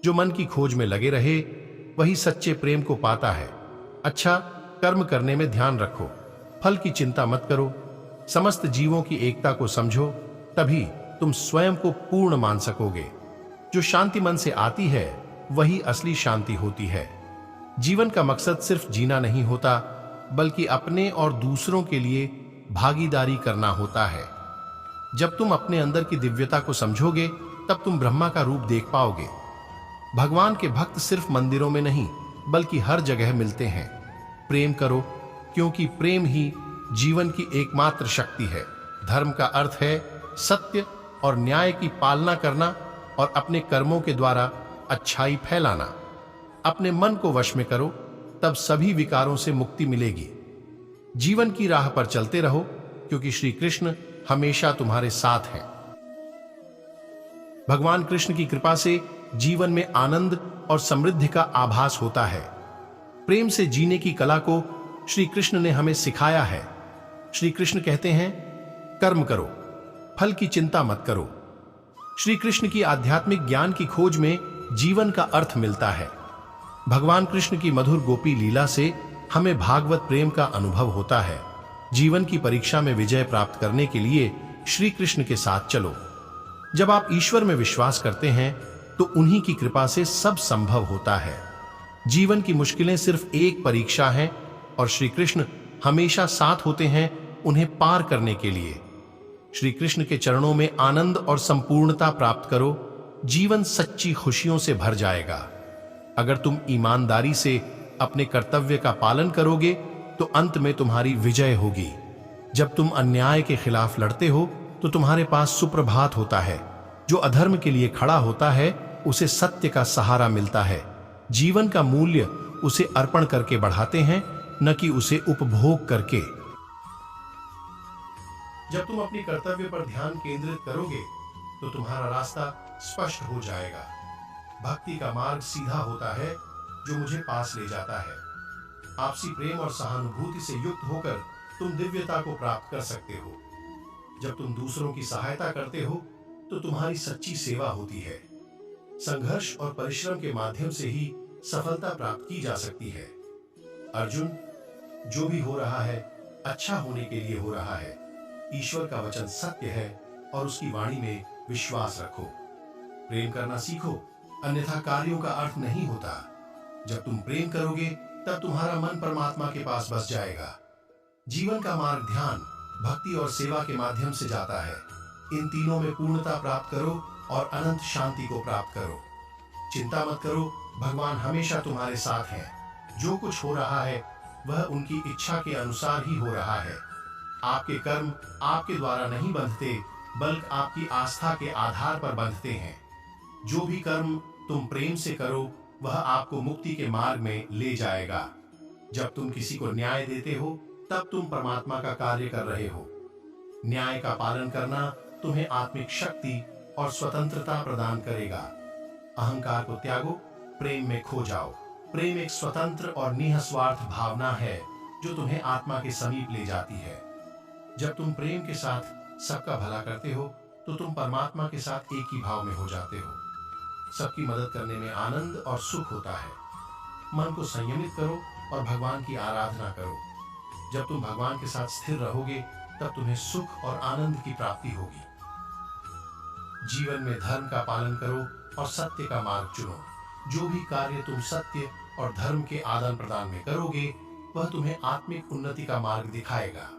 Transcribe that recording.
जो मन की खोज में लगे रहे वही सच्चे प्रेम को पाता है। अच्छा कर्म करने में ध्यान रखो, फल की चिंता मत करो, समस्त जीवों की एकता को समझो, तभी तुम स्वयं को पूर्ण मान सकोगे। जो शांति मन से आती है वही असली शांति होती है। जीवन का मकसद सिर्फ जीना नहीं होता, बल्कि अपने और दूसरों के लिए भागीदारी करना होता है। जब तुम अपने अंदर की दिव्यता को समझोगे तब तुम ब्रह्मा का रूप देख पाओगे। भगवान के भक्त सिर्फ मंदिरों में नहीं बल्कि हर जगह मिलते हैं। प्रेम करो, क्योंकि प्रेम ही जीवन की एकमात्र शक्ति है। धर्म का अर्थ है सत्य और न्याय की पालना करना और अपने कर्मों के द्वारा अच्छाई फैलाना। अपने मन को वश में करो, तब सभी विकारों से मुक्ति मिलेगी। जीवन की राह पर चलते रहो, क्योंकि श्री कृष्ण हमेशा तुम्हारे साथ हैं। भगवान कृष्ण की कृपा से जीवन में आनंद और समृद्धि का आभास होता है। प्रेम से जीने की कला को श्री कृष्ण ने हमें सिखाया है। श्री कृष्ण कहते हैं, कर्म करो, फल की चिंता मत करो। श्री कृष्ण की आध्यात्मिक ज्ञान की खोज में जीवन का अर्थ मिलता है। भगवान कृष्ण की मधुर गोपी लीला से हमें भागवत प्रेम का अनुभव होता है। जीवन की परीक्षा में विजय प्राप्त करने के लिए श्री कृष्ण के साथ चलो। जब आप ईश्वर में विश्वास करते हैं तो उन्हीं की कृपा से सब संभव होता है। जीवन की मुश्किलें सिर्फ एक परीक्षा है और श्री कृष्ण हमेशा साथ होते हैं उन्हें पार करने के लिए। श्री कृष्ण के चरणों में आनंद और संपूर्णता प्राप्त करो, जीवन सच्ची खुशियों से भर जाएगा। अगर तुम ईमानदारी से अपने कर्तव्य का पालन करोगे तो अंत में तुम्हारी विजय होगी। जब तुम अन्याय के खिलाफ लड़ते हो तो तुम्हारे पास सुप्रभात होता है। जो अधर्म के लिए खड़ा होता है उसे सत्य का सहारा मिलता है। जीवन का मूल्य उसे अर्पण करके बढ़ाते हैं, न कि उसे उपभोग करके। जब तुम अपने कर्तव्य पर ध्यान केंद्रित करोगे तो तुम्हारा रास्ता स्पष्ट हो जाएगा। भक्ति का मार्ग सीधा होता है जो मुझे पास ले जाता है। आपसी प्रेम और सहानुभूति से युक्त होकर तुम दिव्यता को प्राप्त कर सकते हो। जब तुम दूसरों की सहायता करते हो तो तुम्हारी सच्ची सेवा होती है। संघर्ष और परिश्रम के माध्यम से ही सफलता प्राप्त की जा सकती है। अर्जुन, जो भी हो रहा है अच्छा होने के लिए हो रहा है। ईश्वर का वचन सत्य है और उसकी वाणी में विश्वास रखो। प्रेम करना सीखो, अन्यथा कार्यों का अर्थ नहीं होता। जब तुम प्रेम करोगे तब तुम्हारा मन परमात्मा के पास बस जाएगा। जीवन का मार्ग ध्यान, भक्ति और सेवा के माध्यम से जाता है। इन तीनों में पूर्णता प्राप्त करो और अनंत शांति को प्राप्त करो। चिंता मत करो, भगवान हमेशा तुम्हारे साथ हैं। जो कुछ हो रहा है वह उनकी इच्छा के अनुसार ही हो रहा है। आपके कर्म आपके द्वारा नहीं बंधते, बल्कि आपकी आस्था के आधार पर बंधते हैं। जो भी कर्म तुम प्रेम से करो वह आपको मुक्ति के मार्ग में ले जाएगा। जब तुम किसी को न्याय देते हो तब तुम परमात्मा का कार्य कर रहे हो। न्याय का पालन करना तुम्हें आत्मिक शक्ति और स्वतंत्रता प्रदान करेगा। अहंकार को त्यागो, प्रेम में खो जाओ। प्रेम एक स्वतंत्र और निःस्वार्थ भावना है जो तुम्हें आत्मा के समीप ले जाती है। जब तुम प्रेम के साथ सबका भला करते हो तो तुम परमात्मा के साथ एक ही भाव में हो जाते हो। सबकी मदद करने में आनंद और सुख होता है। मन को संयमित करो और भगवान की आराधना करो। जब तुम भगवान के साथ स्थिर रहोगे तब तुम्हें सुख और आनंद की प्राप्ति होगी। जीवन में धर्म का पालन करो और सत्य का मार्ग चुनो। जो भी कार्य तुम सत्य और धर्म के आदान प्रदान में करोगे वह तुम्हें आत्मिक उन्नति का मार्ग दिखाएगा।